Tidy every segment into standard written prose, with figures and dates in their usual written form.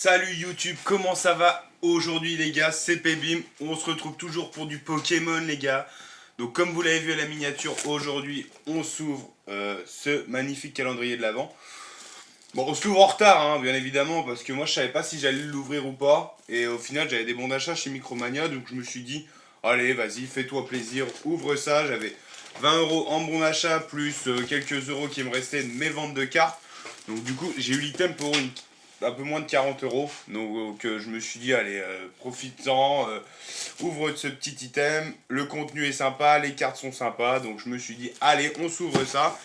Salut YouTube, comment ça va aujourd'hui les gars? C'est Pebim, on se retrouve toujours pour du Pokémon les gars. Donc comme vous l'avez vu à la miniature, aujourd'hui on s'ouvre ce magnifique calendrier de l'Avent. Bon, on se l'ouvre en retard hein, bien évidemment, parce que moi je savais pas si j'allais l'ouvrir ou pas. Et au final j'avais des bons d'achat chez Micromania, donc je me suis dit, allez vas-y fais-toi plaisir, ouvre ça. J'avais 20 € en bon d'achat, plus quelques euros qui me restaient de mes ventes de cartes. Donc du coup j'ai eu l'item pour un peu moins de 40 €. Donc je me suis dit, allez, profite-en, ouvre ce petit item. Le contenu est sympa, les cartes sont sympas. Donc je me suis dit, allez, on s'ouvre ça.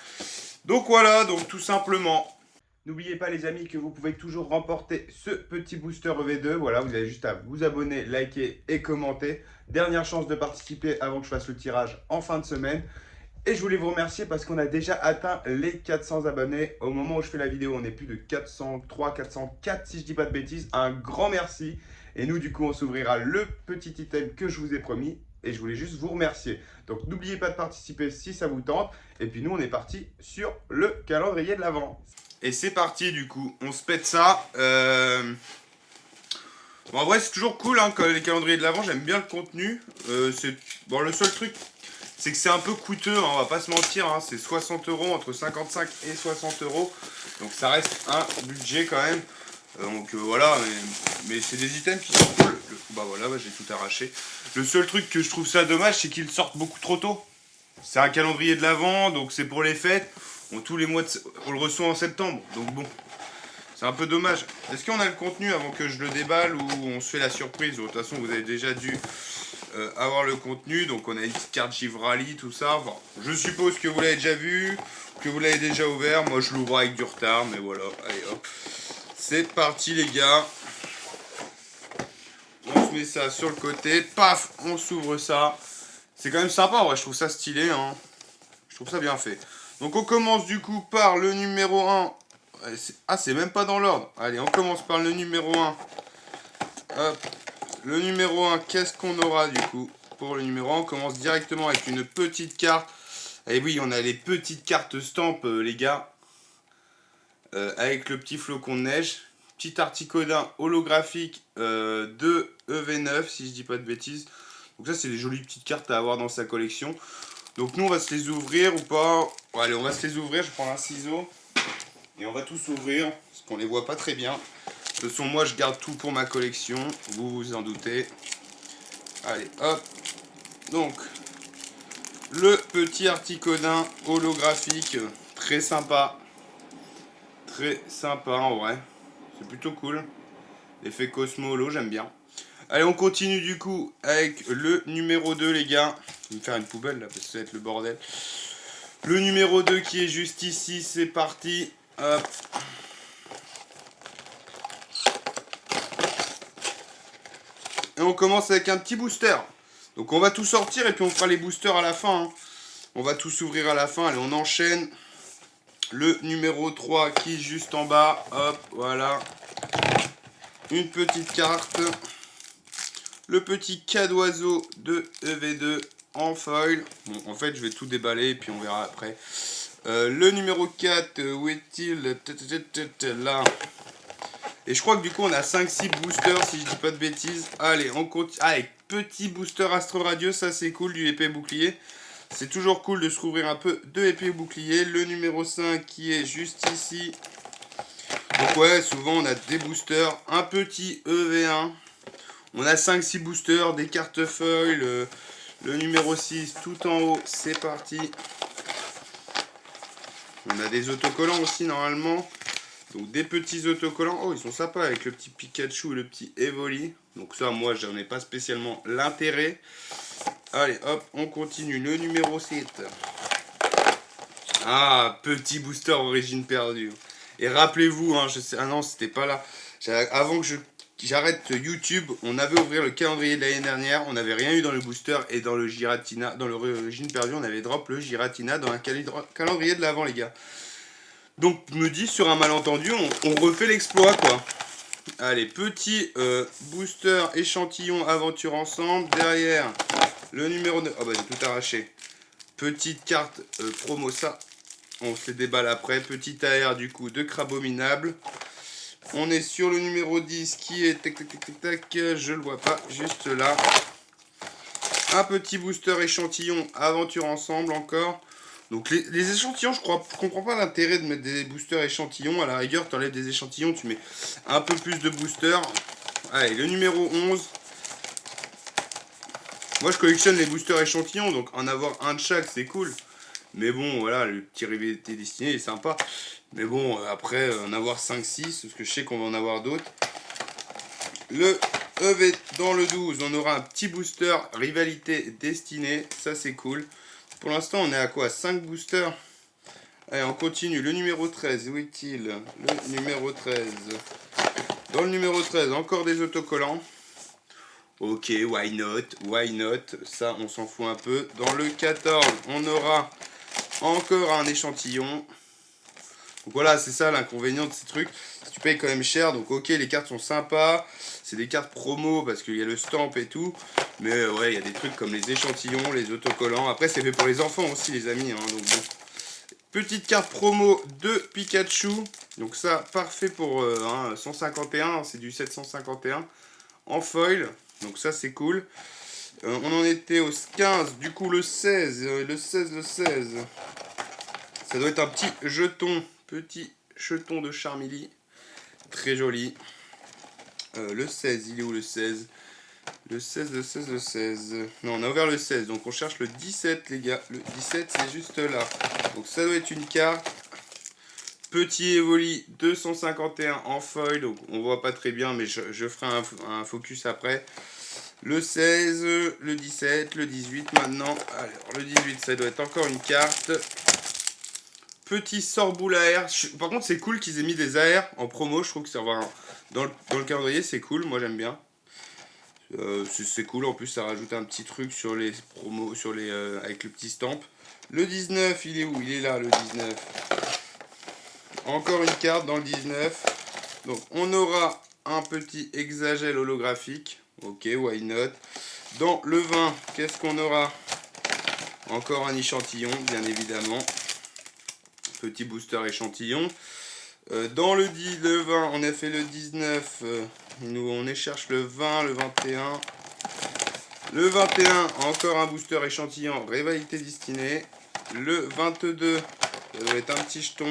Donc voilà, donc tout simplement. N'oubliez pas les amis que vous pouvez toujours remporter ce petit booster EV2. Voilà, vous avez juste à vous abonner, liker et commenter. Dernière chance de participer avant que je fasse le tirage en fin de semaine. Et je voulais vous remercier parce qu'on a déjà atteint les 400 abonnés. Au moment où je fais la vidéo, on est plus de 403, 404 si je dis pas de bêtises. Un grand merci. Et nous, du coup, on s'ouvrira le petit item que je vous ai promis. Et je voulais juste vous remercier. Donc, n'oubliez pas de participer si ça vous tente. Et puis, nous, on est parti sur le calendrier de l'Avent. Et c'est parti, du coup. On se pète ça. Bon, en vrai, c'est toujours cool, hein, les calendriers de l'Avent. J'aime bien le contenu. Bon, le seul truc, c'est que c'est un peu coûteux, hein, on va pas se mentir, hein, c'est 60 €, entre 55 et 60 €, donc ça reste un budget quand même. Voilà, mais c'est des items qui sont cool. Bah voilà, j'ai tout arraché. Le seul truc que je trouve ça dommage, c'est qu'ils sortent beaucoup trop tôt. C'est un calendrier de l'Avent, donc c'est pour les fêtes. Tous les mois, on le reçoit en septembre, donc bon, c'est un peu dommage. Est-ce qu'on a le contenu avant que je le déballe ou on se fait la surprise? De toute façon, vous avez déjà dû avoir le contenu. Donc on a une petite carte Givrali, tout ça. Enfin, je suppose que vous l'avez déjà vu, que vous l'avez déjà ouvert. Moi je l'ouvre avec du retard, mais voilà. Allez hop. C'est parti les gars. On se met ça sur le côté. Paf, on s'ouvre ça. C'est quand même sympa, ouais, je trouve ça stylé. Hein. Je trouve ça bien fait. Donc on commence du coup par le numéro 1. Ah, c'est même pas dans l'ordre. Allez, on commence par le numéro 1. Hop. Le numéro 1, qu'est-ce qu'on aura du coup? Pour le numéro 1, on commence directement avec une petite carte. Et oui, on a les petites cartes stamp, les gars. Avec le petit flocon de neige. Petit Articodin holographique de EV9, si je dis pas de bêtises. Donc ça, c'est les jolies petites cartes à avoir dans sa collection. Donc nous, on va se les ouvrir ou pas? Bon, allez, on va se les ouvrir. Je prends un ciseau. Et on va tous ouvrir, parce qu'on les voit pas très bien. De toute façon, moi, je garde tout pour ma collection. Vous vous en doutez. Allez, hop. Donc, le petit Articodin holographique. Très sympa. Très sympa, en vrai. C'est plutôt cool. L'effet Cosmo Holo, j'aime bien. Allez, on continue du coup avec le numéro 2, les gars. Je vais me faire une poubelle, là, parce que ça va être le bordel. Le numéro 2 qui est juste ici. C'est parti. Hop. Et on commence avec un petit booster. Donc on va tout sortir et puis on fera les boosters à la fin. Hein. On va tout s'ouvrir à la fin. Allez, on enchaîne. Le numéro 3 qui est juste en bas. Hop, voilà. Une petite carte. Le petit cadeau de EV2 en foil. Bon, en fait, je vais tout déballer et puis on verra après. Le numéro 4, où est-il? Là. Et je crois que du coup on a 5-6 boosters si je dis pas de bêtises. Allez, on continue. Ah, avec petit booster Astro Radio, ça c'est cool, du épée bouclier. C'est toujours cool de se rouvrir un peu de épée bouclier. Le numéro 5 qui est juste ici. Donc ouais, souvent on a des boosters. Un petit EV1. On a 5-6 boosters, des cartes feuilles. Le numéro 6 tout en haut, c'est parti. On a des autocollants aussi normalement. Donc des petits autocollants. Oh, ils sont sympas avec le petit Pikachu et le petit Evoli. Donc ça, moi, j'en ai pas spécialement l'intérêt. Allez, hop, on continue. Le numéro 7. Ah, petit booster origine perdue. Et rappelez-vous, hein, ah non, c'était pas là. Avant que j'arrête YouTube, on avait ouvert le calendrier de l'année dernière. On n'avait rien eu dans le booster et dans le Giratina. Dans l'origine perdue, on avait drop le Giratina dans un calendrier de l'avant, les gars. Donc, je me dis, sur un malentendu, on refait l'exploit, quoi. Allez, petit booster échantillon aventure ensemble. Derrière, le numéro 9. Oh, bah, j'ai tout arraché. Petite carte promo, ça. On se les déballe après. Petit AR, du coup, de Crabominable. On est sur le numéro 10 qui est tac tac tac tac tac, je le vois pas, juste là. Un petit booster échantillon aventure ensemble encore. Donc les échantillons, je comprends pas l'intérêt de mettre des boosters échantillons. À la rigueur, tu enlèves des échantillons, tu mets un peu plus de boosters. Allez, le numéro 11. Moi, je collectionne les boosters échantillons, donc en avoir un de chaque, c'est cool. Mais bon, voilà, le petit rivalité destiné est sympa. Mais bon, après, en avoir 5-6, parce que je sais qu'on va en avoir d'autres. Le EV dans le 12, on aura un petit booster rivalité destinée. Ça, c'est cool. Pour l'instant, on est à quoi? 5 boosters. Allez, on continue. Le numéro 13, où est-il? Le numéro 13. Dans le numéro 13, encore des autocollants. Ok, why not? Why not? Ça, on s'en fout un peu. Dans le 14, on aura encore un échantillon. Donc voilà, c'est ça l'inconvénient de ces trucs. Tu payes quand même cher, donc ok, les cartes sont sympas. C'est des cartes promo parce qu'il y a le stamp et tout. Mais ouais, il y a des trucs comme les échantillons, les autocollants. Après, c'est fait pour les enfants aussi, les amis. Hein, donc bon. Petite carte promo de Pikachu. Donc ça, parfait pour 151. C'est du 751 en foil. Donc ça, c'est cool. On en était au 15. Du coup, le 16. Le 16. Ça doit être un petit jeton. Petit jeton de Charmilly. Très joli. Le 16, il est où le 16? Le 16. Non, on a ouvert le 16, donc on cherche le 17, les gars. Le 17, c'est juste là. Donc ça doit être une carte. Petit Evoli 251 en foil, donc on voit pas très bien, mais je ferai un focus après. Le 16, le 17, le 18 maintenant. Alors, le 18, ça doit être encore une carte. Petit sort-boule AR. Par contre, c'est cool qu'ils aient mis des AR en promo. Je trouve que ça va dans le calendrier, c'est cool. Moi, j'aime bien. C'est cool. En plus, ça rajoute un petit truc sur les promos, avec le petit stamp. Le 19, il est où? Il est là, le 19. Encore une carte dans le 19. Donc, on aura un petit hexagel holographique. Ok, why not? Dans le 20, qu'est-ce qu'on aura? Encore un échantillon, bien évidemment. Petit booster échantillon. Dans le 20, on a fait le 19. Nous, on cherche le 20, le 21. Le 21, encore un booster échantillon, rivalité destinée. Le 22, ça doit être un petit jeton.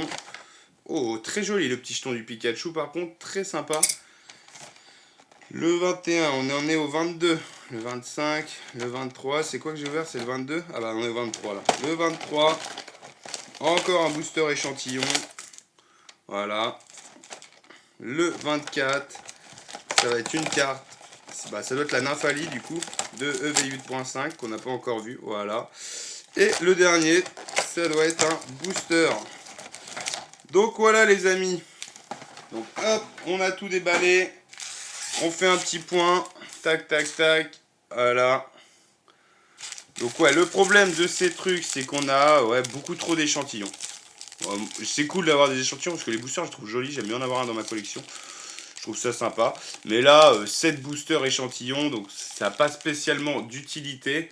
Oh, très joli le petit jeton du Pikachu, par contre, très sympa. Le 21, on en est au 22. Le 25, le 23, c'est quoi que j'ai ouvert? C'est le 22? Ah bah, on est au 23 là. Le 23, encore un booster échantillon. Voilà. Le 24, ça va être une carte. Bah, ça doit être la Nymphalie du coup, de EV 8.5 qu'on n'a pas encore vu. Voilà. Et le dernier, ça doit être un booster. Donc voilà les amis. Donc hop, on a tout déballé. On fait un petit point. Tac, tac, tac. Voilà. Donc ouais, le problème de ces trucs, c'est qu'on a beaucoup trop d'échantillons. C'est cool d'avoir des échantillons parce que les boosters, je trouve jolis. J'aime bien en avoir un dans ma collection. Je trouve ça sympa. Mais là, 7 boosters échantillons, donc ça n'a pas spécialement d'utilité.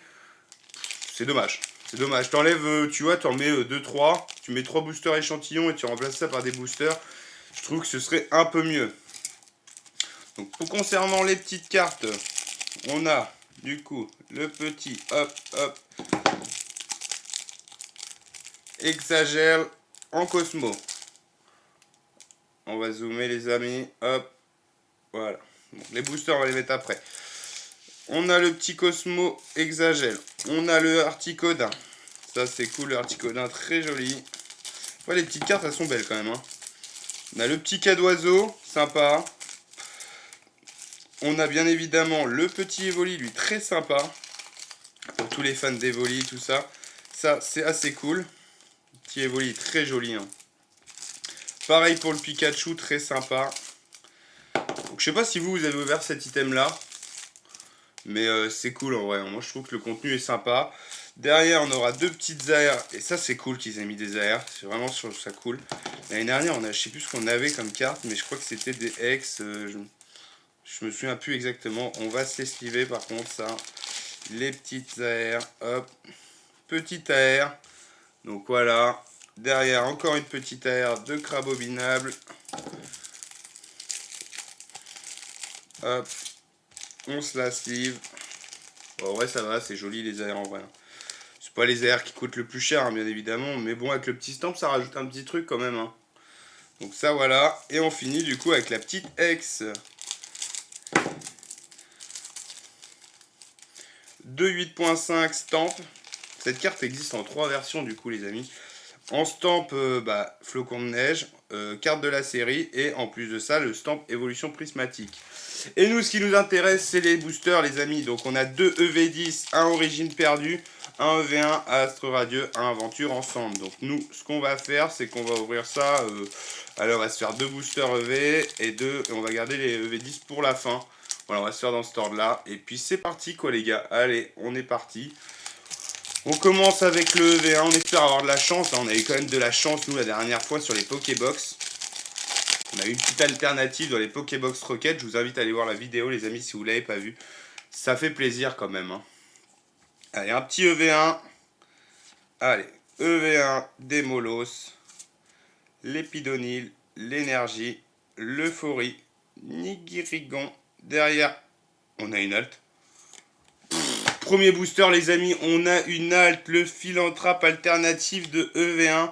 C'est dommage. C'est dommage. T'enlèves, tu vois, t'en mets 2-3. Tu mets 3 boosters échantillons et tu remplaces ça par des boosters. Je trouve que ce serait un peu mieux. Donc, concernant les petites cartes, on a du coup le petit hop Hexagel en Cosmo. On va zoomer les amis. Hop. Voilà. Donc, les boosters, on va les mettre après. On a le petit Cosmo Hexagel. On a le Articodin. Ça, c'est cool, le Articodin, très joli. Ouais, les petites cartes, elles sont belles quand même. Hein. On a le petit Cadoiseau, sympa. On a bien évidemment le petit Evoli, lui, très sympa. Pour tous les fans d'Evoli, tout ça. Ça, c'est assez cool. Petit Evoli, très joli. Hein. Pareil pour le Pikachu, très sympa. Donc, je sais pas si vous avez ouvert cet item-là. Mais c'est cool en vrai. Moi, je trouve que le contenu est sympa. Derrière, on aura deux petites AR. Et ça, c'est cool qu'ils aient mis des AR. C'est vraiment, je trouve ça cool. L'année dernière, je sais plus ce qu'on avait comme carte, mais je crois que c'était des Hex. Je me souviens plus exactement. On va s'esquiver par contre, ça. Les petites AR. Hop. Petite AR. Donc voilà. Derrière, encore une petite AR de crabe obinable. Hop, on se la sleeve. Bon, en vrai, ça va, c'est joli les AR en vrai. C'est pas les AR qui coûtent le plus cher, hein, bien évidemment. Mais bon, avec le petit stamp, ça rajoute un petit truc quand même. Hein. Donc ça, voilà. Et on finit du coup avec la petite X. De 8.5 stamp. Cette carte existe en 3 versions du coup les amis. En stamp flocon de neige, carte de la série et en plus de ça le stamp évolution prismatique. Et nous ce qui nous intéresse c'est les boosters les amis. Donc on a 2 EV10, un origine perdue, un EV1 Astre Radieux, un aventure ensemble. Donc nous ce qu'on va faire c'est qu'on va ouvrir ça. Alors on va se faire 2 boosters EV et on va garder les EV10 pour la fin. Voilà on va se faire dans ce ordre là. Et puis c'est parti quoi les gars. Allez on est parti. On commence avec le EV1, on espère avoir de la chance, on a eu quand même de la chance nous la dernière fois sur les Pokébox. On a eu une petite alternative dans les Pokébox Rocket, je vous invite à aller voir la vidéo les amis si vous ne l'avez pas vu. Ça fait plaisir quand même. Hein. Allez, un petit EV1. Allez, EV1, Démolos, l'Épidonil, l'énergie, l'euphorie, Nigirigon. Derrière, on a une halte. Premier booster les amis, on a une halte, le Philanthrape alternative de EV1.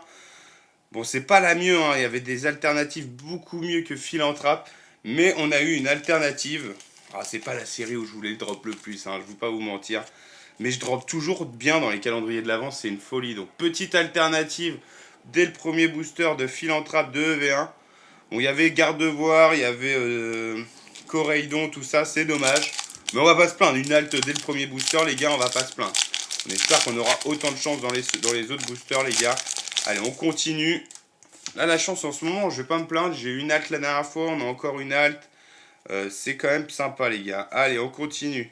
Bon c'est pas la mieux, hein. Il y avait des alternatives beaucoup mieux que Philanthrape. Mais on a eu une alternative. Ah, c'est pas la série où je voulais le drop le plus, hein, je ne vais pas vous mentir. Mais je drop toujours bien dans les calendriers de l'avance, c'est une folie. Donc petite alternative dès le premier booster de Philanthrape de EV1. Bon il y avait Gardevoir, il y avait Coraidon, tout ça, c'est dommage. Mais on va pas se plaindre, une halte dès le premier booster, les gars, on va pas se plaindre. On espère qu'on aura autant de chance dans les autres boosters, les gars. Allez, on continue. Là, la chance en ce moment, je vais pas me plaindre. J'ai eu une halte la dernière fois, on a encore une halte. C'est quand même sympa, les gars. Allez, on continue.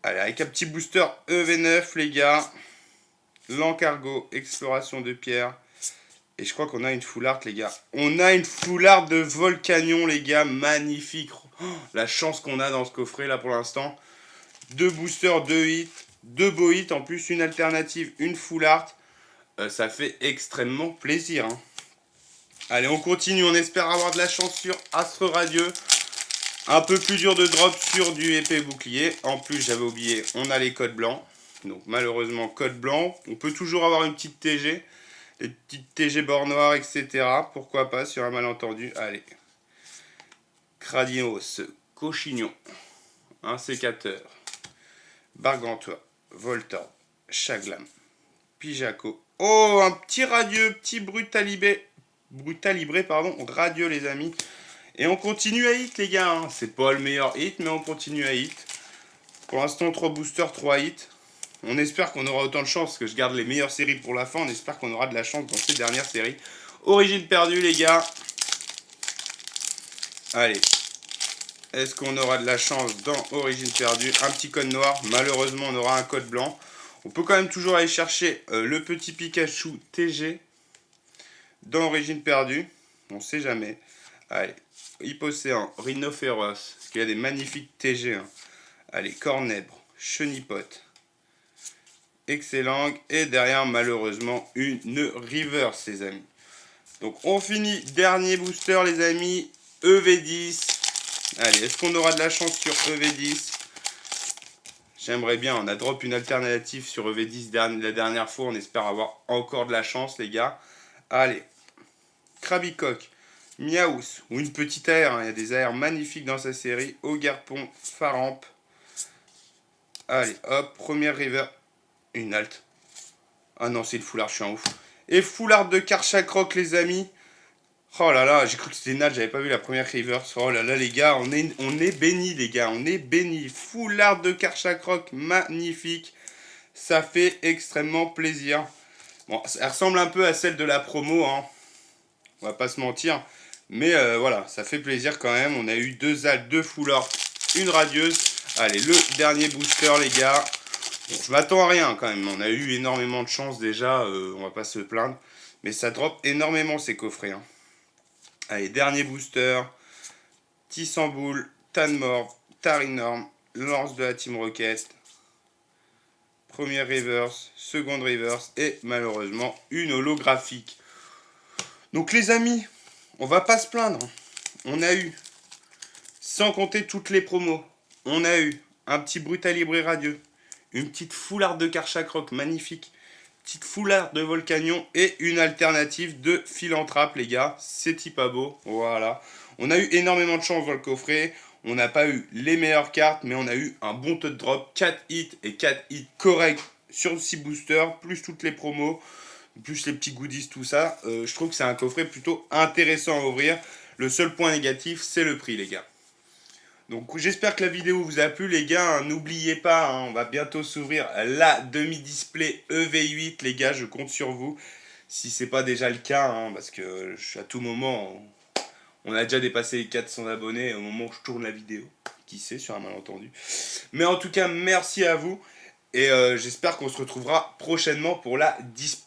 Allez, avec un petit booster EV9, les gars. L'encargo, exploration de pierre. Et je crois qu'on a une full art, les gars. On a une full art de Volcanion, les gars. Magnifique. Oh, la chance qu'on a dans ce coffret, là, pour l'instant. 2 boosters, 2 hits. 2 beaux hits. En plus, une alternative, une full art. Ça fait extrêmement plaisir. Hein. Allez, on continue. On espère avoir de la chance sur Astre Radieux. Un peu plus dur de drop sur du épée bouclier. En plus, j'avais oublié, on a les codes blancs. Donc, malheureusement, code blanc. On peut toujours avoir une petite TG. Les petites TG bord noir, etc. Pourquoi pas sur un malentendu. Allez. Cradios, Cochignon, un sécateur, Bargantois, Voltorb, Chaglam, Pijaco. Oh, un petit radieux, petit brutalibré, pardon, radieux les amis. Et on continue à hit les gars. Hein. C'est pas le meilleur hit, mais on continue à hit. Pour l'instant, 3 boosters, 3 hits. On espère qu'on aura autant de chance, parce que je garde les meilleures séries pour la fin. On espère qu'on aura de la chance dans ces dernières séries. Origine perdue, les gars. Allez. Est-ce qu'on aura de la chance dans Origine perdue? Un petit code noir. Malheureusement, on aura un code blanc. On peut quand même toujours aller chercher le petit Pikachu TG dans Origine perdue. On sait jamais. Allez. Hippocéan, Rhinophéros. Parce qu'il y a des magnifiques TG. Hein. Allez, Cornèbre, Chenipote. Excellent. Et derrière, malheureusement, une reverse, les amis. Donc, on finit. Dernier booster, les amis. EV10. Allez, est-ce qu'on aura de la chance sur EV10? J'aimerais bien. On a drop une alternative sur EV10 la dernière fois. On espère avoir encore de la chance, les gars. Allez. Krabicoque. Miaous. Ou une petite AR. Hein. Il y a des AR magnifiques dans sa série. Ogarpon. Faramp. Allez, hop. Première river. Une halte. Ah non, c'est le foulard, je suis un ouf. Et foulard de Karchakroc, les amis. Oh là là, j'ai cru que c'était une halte, j'avais pas vu la première reverse. Oh là là, les gars, on est bénis, les gars, on est bénis. Foulard de Karchakroc, magnifique. Ça fait extrêmement plaisir. Bon, ça ressemble un peu à celle de la promo, hein. On va pas se mentir. Mais voilà, ça fait plaisir quand même. On a eu 2 haltes, 2 foulards, une radieuse. Allez, le dernier booster, les gars. Bon, je m'attends à rien quand même, on a eu énormément de chance déjà, on va pas se plaindre. Mais ça drop énormément ces coffrets. Hein. Allez, dernier booster. Tissamboul, Tanmore, Tarinorm, lance de la Team Rocket. Première reverse, seconde reverse et malheureusement une holographique. Donc les amis, on va pas se plaindre. On a eu Sans compter toutes les promos. On a eu un petit Brutal Libre radieux, une petite foularde de Karchak Rock magnifique, petite foularde de Volcanion et une alternative de Philanthrape, les gars. C'est pas beau, voilà. On a eu énormément de chance dans le coffret. On n'a pas eu les meilleures cartes, mais on a eu un bon taux de drop, 4 hits et 4 hits corrects sur 6 boosters, plus toutes les promos, plus les petits goodies, tout ça. Je trouve que c'est un coffret plutôt intéressant à ouvrir. Le seul point négatif, c'est le prix, les gars. Donc j'espère que la vidéo vous a plu, les gars. Hein, n'oubliez pas, hein, on va bientôt s'ouvrir la demi-display EV8, les gars. Je compte sur vous, si c'est pas déjà le cas, hein, parce que à tout moment, on a déjà dépassé les 400 abonnés au moment où je tourne la vidéo. Qui sait, sur un malentendu. Mais en tout cas, merci à vous. Et j'espère qu'on se retrouvera prochainement pour la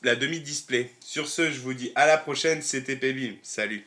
demi-display. Sur ce, je vous dis à la prochaine. C'était Pebim. Salut.